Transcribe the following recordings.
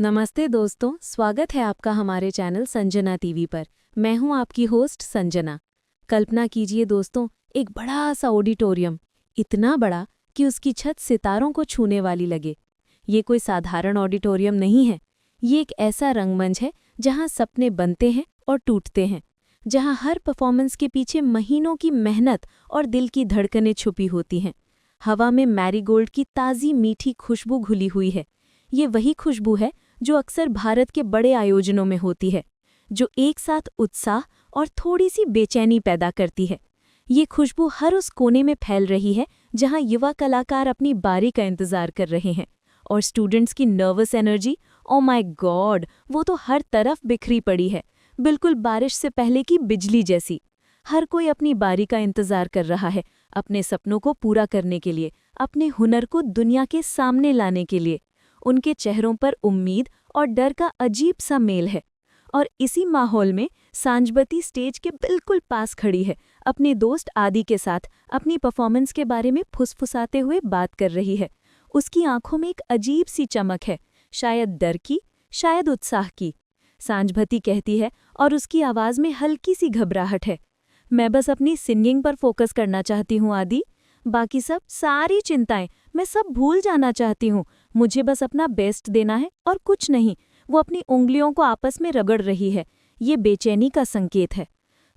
नमस्ते दोस्तों, स्वागत है आपका हमारे चैनल संजना टीवी पर। मैं हूं आपकी होस्ट संजना। कल्पना कीजिए दोस्तों, एक बड़ा सा ऑडिटोरियम, इतना बड़ा कि उसकी छत सितारों को छूने वाली लगे। ये कोई साधारण ऑडिटोरियम नहीं है, ये एक ऐसा रंगमंच है जहां सपने बनते हैं और टूटते हैं, जहां हर परफॉर्मेंस के पीछे महीनों की मेहनत और दिल की धड़कनें छुपी होती हैं। हवा में मैरीगोल्ड की ताज़ी मीठी खुशबू घुली हुई है। ये वही खुशबू है जो अक्सर भारत के बड़े आयोजनों में होती है, जो एक साथ उत्साह और थोड़ी सी बेचैनी पैदा करती है। ये खुशबू हर उस कोने में फैल रही है जहां युवा कलाकार अपनी बारी का इंतजार कर रहे हैं, और स्टूडेंट्स की nervous energy, oh my God, वो तो हर तरफ बिखरी पड़ी है, बिल्कुल बारिश से पहले की बिजली जैसी। हर कोई अपनी बारी का इंतजार कर रहा है, अपने सपनों को पूरा करने के लिए, अपने हुनर को दुनिया के सामने लाने के लिए। उनके चेहरों पर उम्मीद और डर का अजीब सा मेल है। और इसी माहौल में सांजबती स्टेज के बिल्कुल पास खड़ी है, अपने दोस्त आदि के साथ अपनी परफॉर्मेंस के बारे में फुसफुसाते हुए बात कर रही है। उसकी आंखों में एक अजीब सी चमक है, शायद डर की, शायद उत्साह की। सांजभती कहती है और उसकी आवाज़ में हल्की सी घबराहट है, मैं बस अपनी सिंगिंग पर फोकस करना चाहती हूँ आदि। बाकी सब सारी चिंताएं मैं सब भूल जाना चाहती हूँ। मुझे बस अपना बेस्ट देना है और कुछ नहीं। वो अपनी उंगलियों को आपस में रगड़ रही है, ये बेचैनी का संकेत है।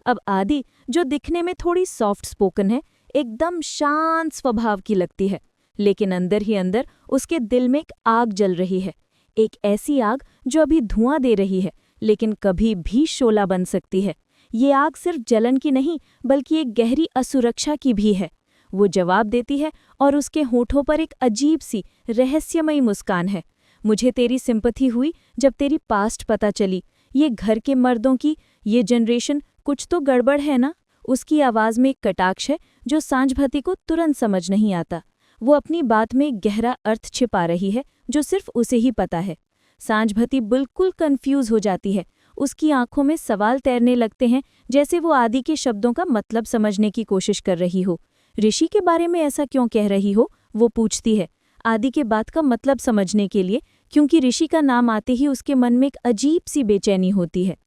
अब आदि, जो दिखने में थोड़ी सॉफ्ट स्पोकन है, एकदम शांत स्वभाव की लगती है, लेकिन अंदर ही अंदर उसके दिल में एक आग जल रही है। एक ऐसी आग जो अभी धुआं दे रही है, लेकिन कभी भी शोला बन सकती है। ये आग सिर्फ जलन की नहीं, बल्कि एक गहरी असुरक्षा की भी है। वो जवाब देती है और उसके होठों पर एक अजीब सी रहस्यमयी मुस्कान है। मुझे तेरी सिंपैथी हुई जब तेरी पास्ट पता चली। ये घर के मर्दों की ये जनरेशन, कुछ तो गड़बड़ है ना। उसकी आवाज़ में एक कटाक्ष है जो सांजभती को तुरंत समझ नहीं आता। वो अपनी बात में एक गहरा अर्थ छिपा रही है जो सिर्फ उसे ही पता है। सांजभती बिल्कुल कंफ्यूज हो जाती है। उसकी आंखों में सवाल तैरने लगते हैं, जैसे वो आदि के शब्दों का मतलब समझने की कोशिश कर रही हो। ऋषि के बारे में ऐसा क्यों कह रही हो, वो पूछती है, आदि के बात का मतलब समझने के लिए, क्योंकि ऋषि का नाम आते ही उसके मन में एक अजीब सी बेचैनी होती है।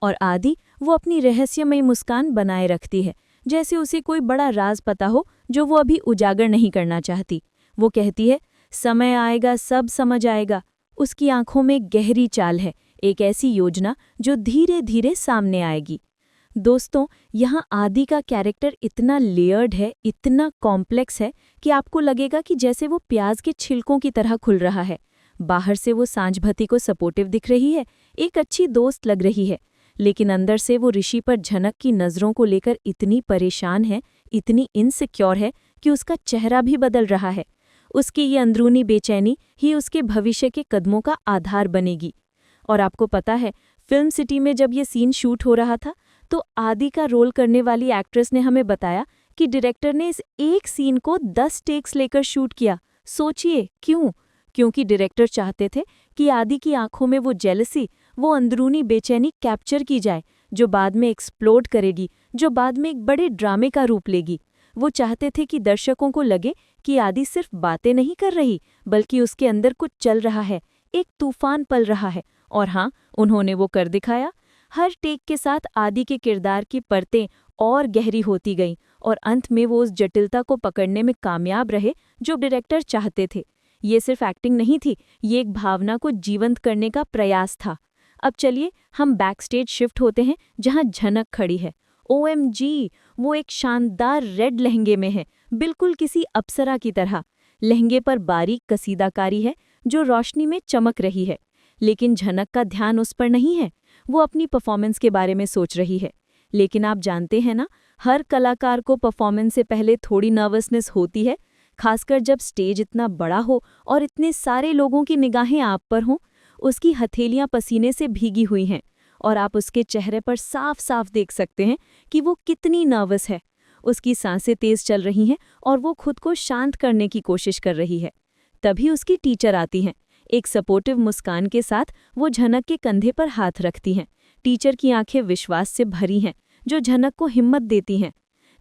और आदि, वो अपनी रहस्यमयी मुस्कान बनाए रखती है, जैसे उसे कोई बड़ा राज पता हो जो वो अभी उजागर नहीं करना चाहती। वो कहती है, समय आएगा, सब समझ आएगा। उसकी आंखों में गहरी चाल है, एक ऐसी योजना जो धीरे धीरे सामने आएगी। दोस्तों, यहाँ आदि का कैरेक्टर इतना लेयर्ड है, इतना कॉम्प्लेक्स है कि आपको लगेगा कि जैसे वो प्याज के छिलकों की तरह खुल रहा है। बाहर से वो सांजभती को सपोर्टिव दिख रही है, एक अच्छी दोस्त लग रही है, लेकिन अंदर से वो ऋषि पर झनक की नज़रों को लेकर इतनी परेशान है, इतनी इनसिक्योर है कि उसका चेहरा भी बदल रहा है। उसकी ये अंदरूनी बेचैनी ही उसके भविष्य के कदमों का आधार बनेगी। और आपको पता है, फिल्म सिटी में जब ये सीन शूट हो रहा था, तो आदि का रोल करने वाली एक्ट्रेस ने हमें बताया कि डायरेक्टर ने इस एक सीन को 10 टेक्स लेकर शूट किया। सोचिए क्यों? क्योंकि डायरेक्टर चाहते थे कि आदि की आंखों में वो जेलसी, वो अंदरूनी बेचैनी कैप्चर की जाए, जो बाद में एक्सप्लोड करेगी, जो बाद में एक बड़े ड्रामे का रूप लेगी। वो चाहते थे कि दर्शकों को लगे कि आदि सिर्फ बातें नहीं कर रही, बल्कि उसके अंदर कुछ चल रहा है, एक तूफान पल रहा है। और हाँ, उन्होंने वो कर दिखाया। हर टेक के साथ आदि के किरदार की परतें और गहरी होती गईं, और अंत में वो उस जटिलता को पकड़ने में कामयाब रहे जो डायरेक्टर चाहते थे। ये सिर्फ एक्टिंग नहीं थी, ये एक भावना को जीवंत करने का प्रयास था। अब चलिए हम बैकस्टेज शिफ्ट होते हैं, जहां झनक खड़ी है। OMG, वो एक शानदार रेड लहंगे में है, बिल्कुल किसी अप्सरा की तरह। लहंगे पर बारीक कसीदाकारी है जो रोशनी में चमक रही है, लेकिन झनक का ध्यान उस पर नहीं है। वो अपनी परफॉर्मेंस के बारे में सोच रही है। लेकिन आप जानते हैं ना, हर कलाकार को परफॉर्मेंस से पहले थोड़ी नर्वसनेस होती है, खासकर जब स्टेज इतना बड़ा हो और इतने सारे लोगों की निगाहें आप पर हों। उसकी हथेलियां पसीने से भीगी हुई हैं, और आप उसके चेहरे पर साफ साफ देख सकते हैं कि वो कितनी नर्वस है। उसकी सांसें तेज चल रही हैं और वो खुद को शांत करने की कोशिश कर रही है। तभी उसकी टीचर आती हैं। एक सपोर्टिव मुस्कान के साथ वो झनक के कंधे पर हाथ रखती हैं। टीचर की आंखें विश्वास से भरी हैं, जो झनक को हिम्मत देती हैं।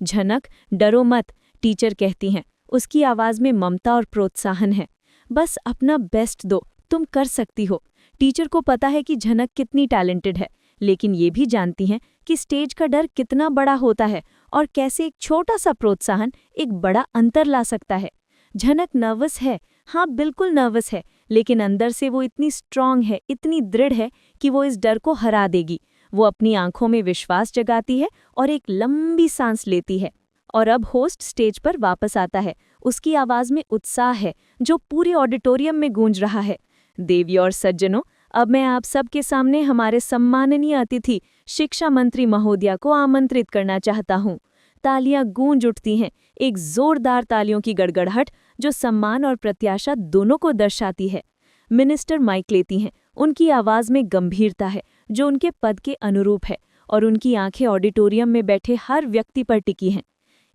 झनक, डरो मत, टीचर कहती हैं। उसकी आवाज़ में ममता और प्रोत्साहन है। बस अपना बेस्ट दो, तुम कर सकती हो। टीचर को पता है कि झनक कितनी टैलेंटेड है, लेकिन ये भी जानती हैं कि स्टेज का डर कितना बड़ा होता है और कैसे एक छोटा सा प्रोत्साहन एक बड़ा अंतर ला सकता है। झनक नर्वस है, हाँ बिल्कुल नर्वस है, लेकिन अंदर से वो इतनी स्ट्रांग है, इतनी दृढ़ है कि वो इस डर को हरा देगी। वो अपनी आंखों में विश्वास जगाती है और एक लंबी सांस लेती है। और अब होस्ट स्टेज पर वापस आता है। उसकी आवाज में उत्साह है जो पूरे ऑडिटोरियम में गूंज रहा है। देवी और सज्जनों, अब मैं आप सबके सामने हमारे सम्माननीय अतिथि शिक्षा मंत्री महोदया को आमंत्रित करना चाहता हूँ। तालियां गूंज उठती हैं, एक जोरदार तालियों की गड़गड़ाहट जो सम्मान और प्रत्याशा दोनों को दर्शाती है। मिनिस्टर माइक लेती हैं, उनकी आवाज में गंभीरता है जो उनके पद के अनुरूप है और उनकी आंखें ऑडिटोरियम में बैठे हर व्यक्ति पर टिकी हैं।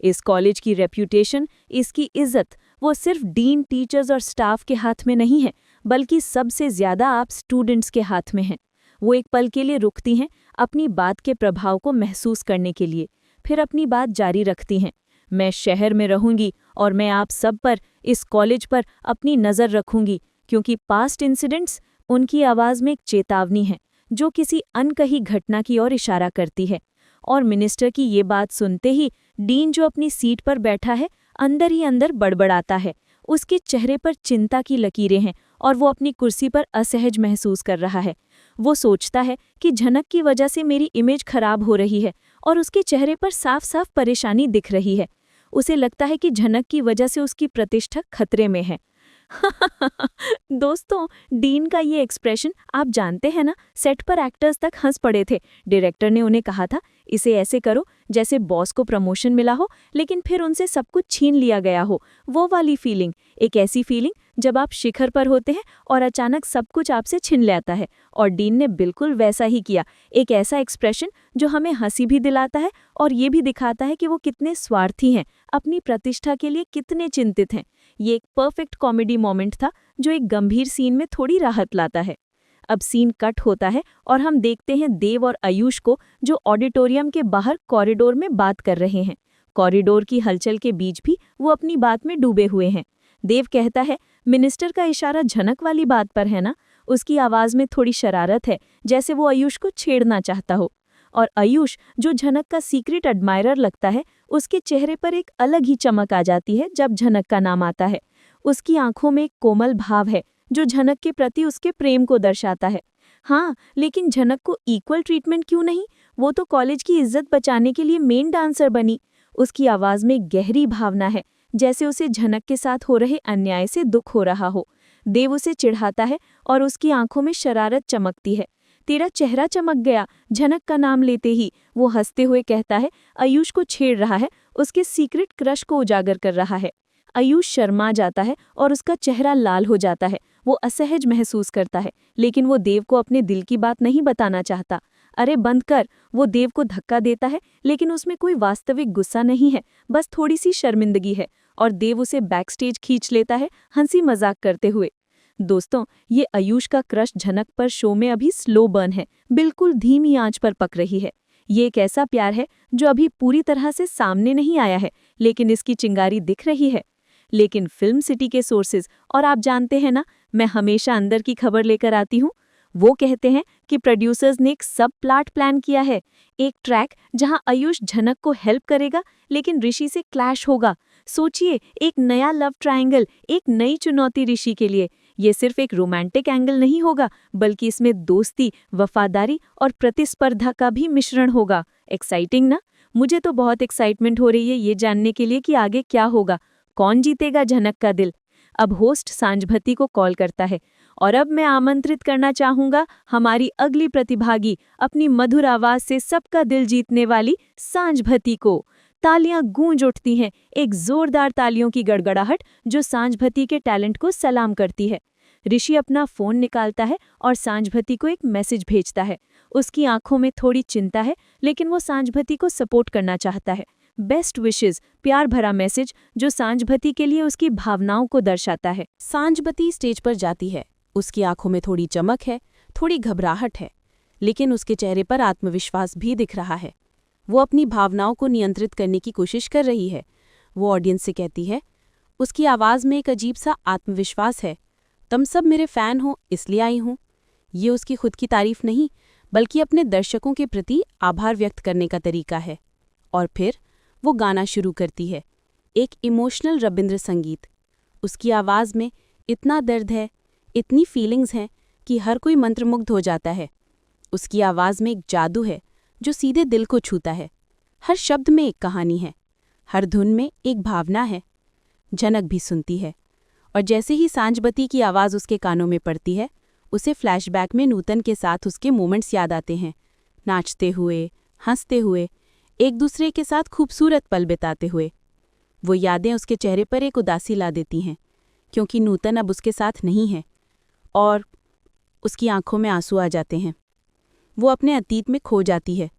इस कॉलेज की रेप्यूटेशन, इसकी इज्जत, वो सिर्फ डीन, टीचर्स और स्टाफ के हाथ में नहीं है, बल्कि सबसे ज्यादा आप स्टूडेंट्स के हाथ में हैं। वो एक पल के लिए रुकती हैं, अपनी बात के प्रभाव को महसूस करने के लिए, फिर अपनी बात जारी रखती हैं। मैं शहर में रहूंगी और मैं आप सब पर, इस कॉलेज पर अपनी नज़र रखूंगी, क्योंकि पास्ट इंसिडेंट्स, उनकी आवाज़ में एक चेतावनी है जो किसी अनकही घटना की ओर इशारा करती है। और मिनिस्टर की ये बात सुनते ही डीन जो अपनी सीट पर बैठा है, अंदर ही अंदर बड़बड़ाता है। उसके चेहरे पर चिंता की लकीरें हैं और वो अपनी कुर्सी पर असहज महसूस कर रहा है। वो सोचता है कि झनक की वजह से मेरी इमेज खराब हो रही है और उसके चेहरे पर साफ साफ परेशानी दिख रही है। उसे लगता है कि झनक की वजह से उसकी प्रतिष्ठा खतरे में है। दोस्तों, डीन का ये एक्सप्रेशन आप जानते हैं ना, सेट पर एक्टर्स तक हंस पड़े थे। डायरेक्टर ने उन्हें कहा था, इसे ऐसे करो जैसे बॉस को प्रमोशन मिला हो लेकिन फिर उनसे सब कुछ छीन लिया गया हो। वो वाली फीलिंग, एक ऐसी फीलिंग जब आप शिखर पर होते हैं और अचानक सब कुछ आपसे छिन लेता है। और डीन ने बिल्कुल वैसा ही किया, एक ऐसा एक्सप्रेशन जो हमें हंसी भी दिलाता है और ये भी दिखाता है कि वो कितने स्वार्थी हैं, अपनी प्रतिष्ठा के लिए कितने चिंतित हैं। ये एक परफेक्ट कॉमेडी मोमेंट था जो एक गंभीर सीन में थोड़ी राहत लाता है। अब सीन कट होता है और हम देखते हैं देव और आयुष को जो ऑडिटोरियम के बाहर कॉरिडोर में बात कर रहे हैं। कॉरिडोर की हलचल के बीच भी वो अपनी बात में डूबे हुए हैं। देव कहता है, मिनिस्टर का इशारा झनक वाली बात पर है ना? उसकी आवाज में थोड़ी शरारत है, जैसे वो आयुष को छेड़ना चाहता हो। और आयुष, जो झनक का सीक्रेट एडमायरर लगता है, उसके चेहरे पर एक अलग ही चमक आ जाती है जब झनक का नाम आता है। उसकी आंखों में एक कोमल भाव है जो झनक के प्रति उसके प्रेम को दर्शाता है। हाँ, लेकिन झनक को इक्वल ट्रीटमेंट क्यों नहीं? वो तो कॉलेज की इज्जत बचाने के लिए मेन डांसर बनी। उसकी आवाज में गहरी भावना है, जैसे उसे झनक के साथ हो रहे अन्याय से दुख हो रहा हो। देव उसे चिढ़ाता है और उसकी आंखों में शरारत चमकती है। तेरा चेहरा चमक गया। झनक का नाम लेते ही वो हंसते हुए कहता है, आयुष को छेड़ रहा है, उसके सीक्रेट क्रश को उजागर कर रहा है। आयुष शर्मा जाता है और उसका चेहरा लाल हो जाता है। वो असहज महसूस करता है, लेकिन वो देव को अपने दिल की बात नहीं बताना चाहता। अरे बंद कर, वो देव को धक्का देता है, लेकिन उसमें कोई वास्तविक गुस्सा नहीं है, बस थोड़ी सी शर्मिंदगी है। और देव उसे बैकस्टेज खींच लेता है, हंसी मजाक करते हुए। दोस्तों, ये आयुष का क्रश झनक पर शो में अभी स्लो बर्न है, बिल्कुल धीमी आंच पर पक रही है। ये एक ऐसा प्यार है जो अभी पूरी तरह से सामने नहीं आया है, लेकिन इसकी चिंगारी दिख रही है। लेकिन फिल्म सिटी के सोर्सेज, और आप जानते हैं ना, मैं हमेशा अंदर की खबर लेकर आती हूँ, वो कहते हैं कि प्रोड्यूसर्स ने एक सब प्लॉट प्लान किया है। एक ट्रैक जहां आयुष झनक को हेल्प करेगा लेकिन ऋषि से क्लैश होगा। सोचिए, एक नया लव ट्रायंगल, एक नई चुनौती ऋषि के लिए। ये सिर्फ एक रोमांटिक एंगल नहीं होगा, बल्कि इसमें दोस्ती, वफादारी और प्रतिस्पर्धा का भी मिश्रण होगा। एक्साइटिंग ना? मुझे तो बहुत एक्साइटमेंट हो रही है ये जानने के लिए कि आगे क्या होगा, कौन जीतेगा झनक का दिल। अब होस्ट सांझभती को कॉल करता है और अब मैं आमंत्रित करना चाहूंगा हमारी अगली प्रतिभागी, अपनी मधुर आवाज से सबका दिल जीतने वाली सांझभती को। तालियां गूंज उठती हैं, एक जोरदार तालियों की गड़गड़ाहट जो सांझभती के टैलेंट को सलाम करती है। ऋषि अपना फोन निकालता है और सांझभती को एक मैसेज भेजता है। उसकी आंखों में थोड़ी चिंता है, लेकिन वो सांझभती को सपोर्ट करना चाहता है। बेस्ट विशेस, प्यार भरा मैसेज जो सांझभती के लिए उसकी भावनाओं को दर्शाता है। सांझभती स्टेज पर जाती है। उसकी आंखों में थोड़ी चमक है, थोड़ी घबराहट है, लेकिन उसके चेहरे पर आत्मविश्वास भी दिख रहा है। वो अपनी भावनाओं को नियंत्रित करने की कोशिश कर रही है। वो ऑडियंस से कहती है, उसकी आवाज़ में एक अजीब सा आत्मविश्वास है, तुम सब मेरे फ़ैन हो इसलिए आई हूँ। ये उसकी खुद की तारीफ नहीं, बल्कि अपने दर्शकों के प्रति आभार व्यक्त करने का तरीका है। और फिर वो गाना शुरू करती है, एक इमोशनल रविंद्र संगीत। उसकी आवाज़ में इतना दर्द है, इतनी फीलिंग्स हैं कि हर कोई मंत्रमुग्ध हो जाता है। उसकी आवाज़ में एक जादू है जो सीधे दिल को छूता है। हर शब्द में एक कहानी है, हर धुन में एक भावना है। झनक भी सुनती है, और जैसे ही सांझबती की आवाज़ उसके कानों में पड़ती है, उसे फ्लैशबैक में नूतन के साथ उसके मोमेंट्स याद आते हैं, नाचते हुए, हंसते हुए, एक दूसरे के साथ खूबसूरत पल बिताते हुए। वो यादें उसके चेहरे पर एक उदासी ला देती हैं, क्योंकि नूतन अब उसके साथ नहीं है, और उसकी आंखों में आंसू आ जाते हैं। वो अपने अतीत में खो जाती है,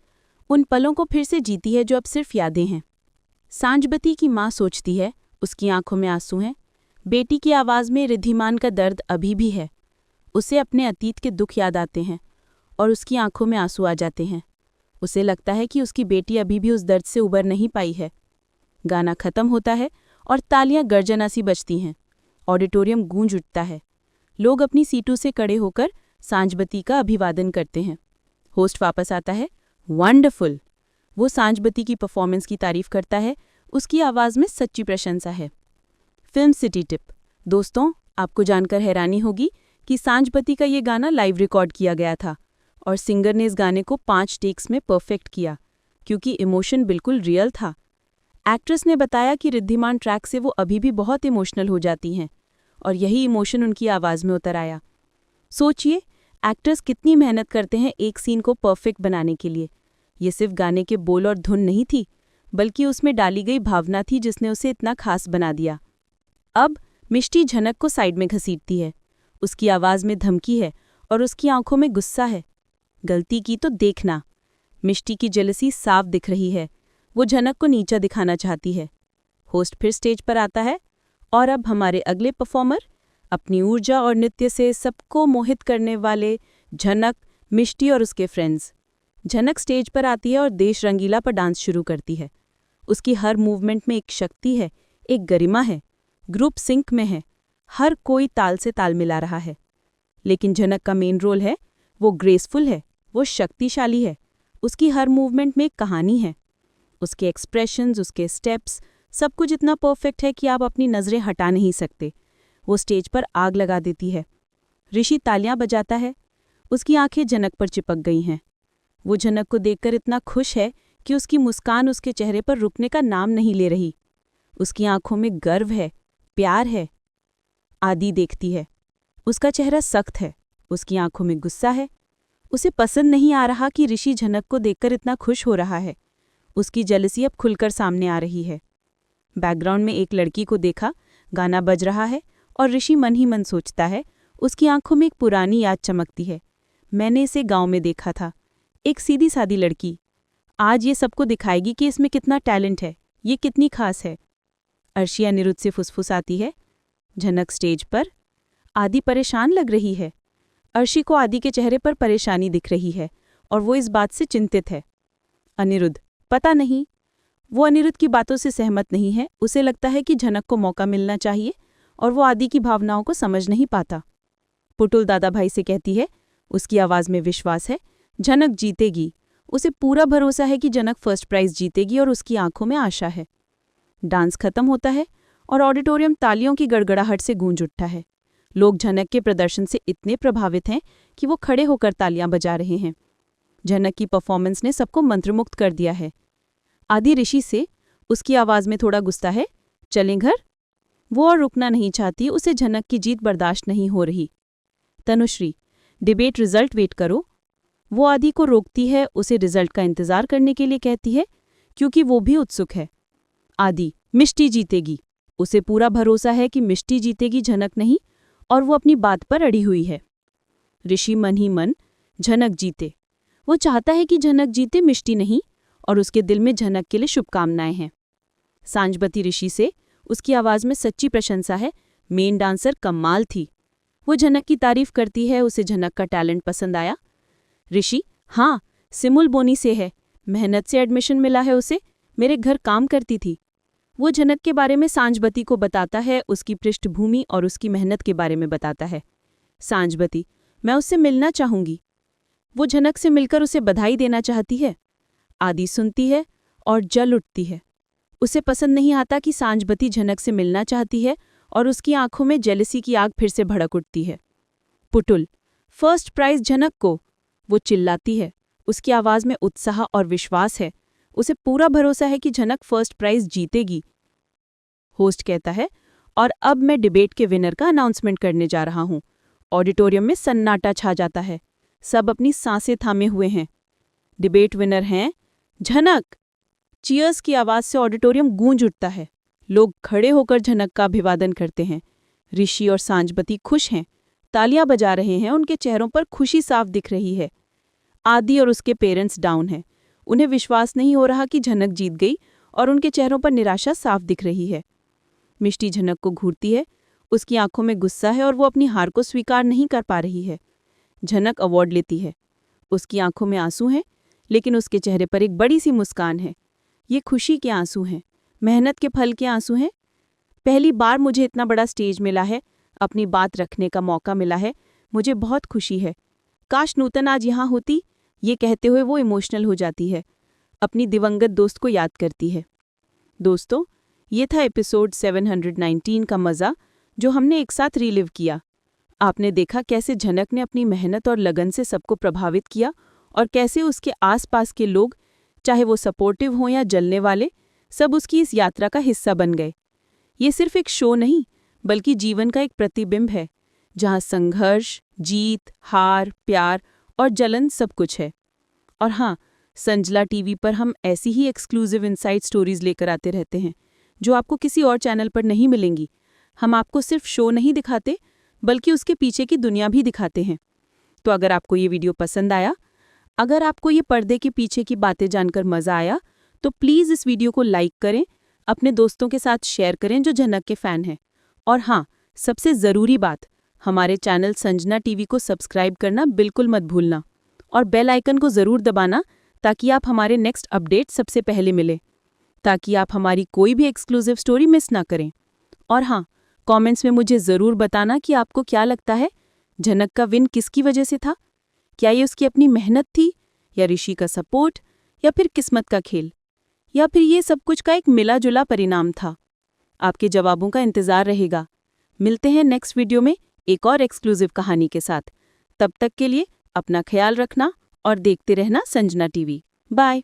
उन पलों को फिर से जीती है जो अब सिर्फ यादें हैं। सांझबती की माँ सोचती है, उसकी आंखों में आंसू हैं, बेटी की आवाज़ में रिद्धिमान का दर्द अभी भी है। उसे अपने अतीत के दुख याद आते हैं और उसकी आंखों में आंसू आ जाते हैं। उसे लगता है कि उसकी बेटी अभी भी उस दर्द से उबर नहीं पाई है। गाना खत्म होता है और तालियां गर्जना सी बजती हैं। ऑडिटोरियम गूंज उठता है। लोग अपनी सीटों से खड़े होकर सांझबती का अभिवादन करते हैं। होस्ट वापस आता है, वंडरफुल। वो सांझबती की परफॉर्मेंस की तारीफ करता है, उसकी आवाज़ में सच्ची प्रशंसा है। Film city tip. दोस्तों, आपको जानकर हैरानी होगी कि सांझबती का ये गाना लाइव रिकॉर्ड किया गया था और सिंगर ने इस गाने को 5 टेक्स में परफेक्ट किया, क्योंकि इमोशन बिल्कुल रियल था। एक्ट्रेस ने बताया कि रिद्धिमान ट्रैक से वो अभी भी बहुत इमोशनल हो जाती हैं और यही इमोशन उनकी आवाज़ में उतर आया। सोचिए, एक्टर्स कितनी मेहनत करते हैं एक सीन को परफेक्ट बनाने के लिए। ये सिर्फ गाने के बोल और धुन नहीं थी, बल्कि उसमें डाली गई भावना थी जिसने उसे इतना खास बना दिया। अब मिष्टी झनक को साइड में घसीटती है। उसकी आवाज़ में धमकी है और उसकी आंखों में गुस्सा है। गलती की तो देखना। मिष्टी की जेलसी साफ दिख रही है। वो झनक को नीचा दिखाना चाहती है। होस्ट फिर स्टेज पर आता है और अब हमारे अगले परफॉर्मर, अपनी ऊर्जा और नृत्य से सबको मोहित करने वाले झनक, मिष्टी और उसके फ्रेंड्स। झनक स्टेज पर आती है और देश रंगीला पर डांस शुरू करती है। उसकी हर मूवमेंट में एक शक्ति है, एक गरिमा है। ग्रुप सिंक में है, हर कोई ताल से ताल मिला रहा है। लेकिन झनक का मेन रोल है, वो ग्रेसफुल है, वो शक्तिशाली है। उसकी हर मूवमेंट में एक कहानी है। उसके एक्सप्रेशंस, उसके स्टेप्स, सब कुछ इतना परफेक्ट है कि आप अपनी नज़रें हटा नहीं सकते। वो स्टेज पर आग लगा देती है। ऋषि तालियां बजाता है। उसकी आंखें झनक पर चिपक गई हैं। वो झनक को देखकर इतना खुश है कि उसकी मुस्कान उसके चेहरे पर रुकने का नाम नहीं ले रही। उसकी आंखों में गर्व है, प्यार है। आदि देखती है। उसका चेहरा सख्त है, उसकी आंखों में गुस्सा है। उसे पसंद नहीं आ रहा कि ऋषि झनक को देखकर इतना खुश हो रहा है। उसकी जेलसी अब खुलकर सामने आ रही है। बैकग्राउंड में एक लड़की को देखा, गाना बज रहा है और ऋषि मन ही मन सोचता है। उसकी आंखों में एक पुरानी याद चमकती है। मैंने इसे गांव में देखा था, एक सीधी सादी लड़की। आज ये सबको दिखाएगी कि इसमें कितना टैलेंट है, ये कितनी खास है। अर्शी अनिरुद्ध से फुसफुसाती है। झनक स्टेज पर। आदि परेशान लग रही है। अर्शी को आदि के चेहरे पर परेशानी दिख रही है और वो इस बात से चिंतित है। अनिरुद्ध, पता नहीं। वो अनिरुद्ध की बातों से सहमत नहीं है। उसे लगता है कि झनक को मौका मिलना चाहिए और वो आदि की भावनाओं को समझ नहीं पाता। पुटुल दादा भाई से कहती है, उसकी आवाज़ में विश्वास है, झनक जीतेगी। उसे पूरा भरोसा है कि झनक फर्स्ट प्राइज जीतेगी और उसकी आंखों में आशा है। डांस खत्म होता है और ऑडिटोरियम तालियों की गड़गड़ाहट से गूंज उठता है। लोग झनक के प्रदर्शन से इतने प्रभावित हैं कि वो खड़े होकर तालियां बजा रहे हैं। झनक की परफॉर्मेंस ने सबको मंत्रमुग्ध कर दिया है। आदि ऋषि से, उसकी आवाज़ में थोड़ा गुस्सा है, चलें घर। वो और रुकना नहीं चाहती, उसे झनक की जीत बर्दाश्त नहीं हो रही। तनुश्री, डिबेट रिजल्ट वेट करो। वो आदि को रोकती है, उसे रिजल्ट का इंतज़ार करने के लिए कहती है, क्योंकि वो भी उत्सुक है। आदि, मिष्टी जीतेगी। उसे पूरा भरोसा है कि मिष्टी जीतेगी, झनक नहीं, और वो अपनी बात पर अड़ी हुई है। ऋषि मन ही मन, झनक जीते। वो चाहता है कि झनक जीते, मिष्टी नहीं, और उसके दिल में झनक के लिए शुभकामनाएं हैं। सांझबती ऋषि से, उसकी आवाज़ में सच्ची प्रशंसा है, मेन डांसर कमाल थी। वो झनक की तारीफ करती है, उसे झनक का टैलेंट पसंद आया। ऋषि, हाँ, सिमुल बोनी से है, मेहनत से एडमिशन मिला है उसे, मेरे घर काम करती थी। वो झनक के बारे में सांझबती को बताता है, उसकी पृष्ठभूमि और उसकी मेहनत के बारे में बताता है। सांझबती, मैं उससे मिलना चाहूंगी। वो झनक से मिलकर उसे बधाई देना चाहती है। आदि सुनती है और जल उठती है। उसे पसंद नहीं आता कि सांझबती झनक से मिलना चाहती है और उसकी आंखों में जेलसी की आग फिर से भड़क उठती है। पुटुल, फर्स्ट प्राइज झनक को! वो चिल्लाती है। उसकी आवाज में उत्साह और विश्वास है। उसे पूरा भरोसा है कि झनक फर्स्ट प्राइज जीतेगी। होस्ट कहता है, और अब मैं डिबेट के विनर का अनाउंसमेंट करने जा रहा हूं। ऑडिटोरियम में सन्नाटा छा जाता है। सब अपनी सांसें थामे हुए हैं। डिबेट विनर हैं झनक। चीयर्स की आवाज से ऑडिटोरियम गूंज उठता है। लोग खड़े होकर झनक का अभिवादन करते हैं। ऋषि और सांझबती खुश हैं, तालियां बजा रहे हैं। उनके चेहरों पर खुशी साफ दिख रही है। आदि और उसके पेरेंट्स डाउन हैं। उन्हें विश्वास नहीं हो रहा कि झनक जीत गई और उनके चेहरों पर निराशा साफ दिख रही है। मिष्टी झनक को घूरती है। उसकी आंखों में गुस्सा है और वो अपनी हार को स्वीकार नहीं कर पा रही है। झनक अवार्ड लेती है। उसकी आंखों में आंसू हैं, लेकिन उसके चेहरे पर एक बड़ी सी मुस्कान है। ये खुशी के आंसू हैं, मेहनत के फल के आंसू हैं। पहली बार मुझे इतना बड़ा स्टेज मिला है, अपनी बात रखने का मौका मिला है। मुझे बहुत खुशी है। काश नूतन आज यहाँ होती। ये कहते हुए वो इमोशनल हो जाती है। अपनी दिवंगत दोस्त को याद करती है। दोस्तों, ये था एपिसोड 719 का मज़ा, जो हमने एक साथ रिलिव किया। आपने देखा कैसे झनक ने अपनी मेहनत और लगन से सबको प्रभावित किया और कैसे उसके आसपास के लोग, चाहे वो सपोर्टिव हों या जलने वाले, सब उसकी इस यात्रा का हिस्सा बन गए। ये सिर्फ एक शो नहीं, बल्कि जीवन का एक प्रतिबिंब है, जहाँ संघर्ष, जीत, हार, प्यार और जलन सब कुछ है। और हाँ, संजला टीवी पर हम ऐसी ही एक्सक्लूसिव इनसाइट स्टोरीज लेकर आते रहते हैं, जो आपको किसी और चैनल पर नहीं मिलेंगी। हम आपको सिर्फ शो नहीं दिखाते, बल्कि उसके पीछे की दुनिया भी दिखाते हैं। तो अगर आपको ये वीडियो पसंद आया, अगर आपको ये पर्दे के पीछे की बातें जानकर मज़ा आया, तो प्लीज़ इस वीडियो को लाइक करें, अपने दोस्तों के साथ शेयर करें जो झनक के फ़ैन हैं। और हाँ, सबसे ज़रूरी बात, हमारे चैनल संजना टीवी को सब्सक्राइब करना बिल्कुल मत भूलना और बेल आइकन को ज़रूर दबाना, ताकि आप हमारे नेक्स्ट अपडेट सबसे पहले मिले, ताकि आप हमारी कोई भी एक्सक्लूसिव स्टोरी मिस ना करें। और हाँ, कमेंट्स में मुझे ज़रूर बताना कि आपको क्या लगता है, झनक का विन किसकी वजह से था? क्या ये उसकी अपनी मेहनत थी, या ऋषि का सपोर्ट, या फिर किस्मत का खेल, या फिर ये सब कुछ का एक मिला जुला परिणाम था? आपके जवाबों का इंतज़ार रहेगा। मिलते हैं नेक्स्ट वीडियो में एक और एक्सक्लूसिव कहानी के साथ। तब तक के लिए अपना ख्याल रखना और देखते रहना संजना टीवी। बाय।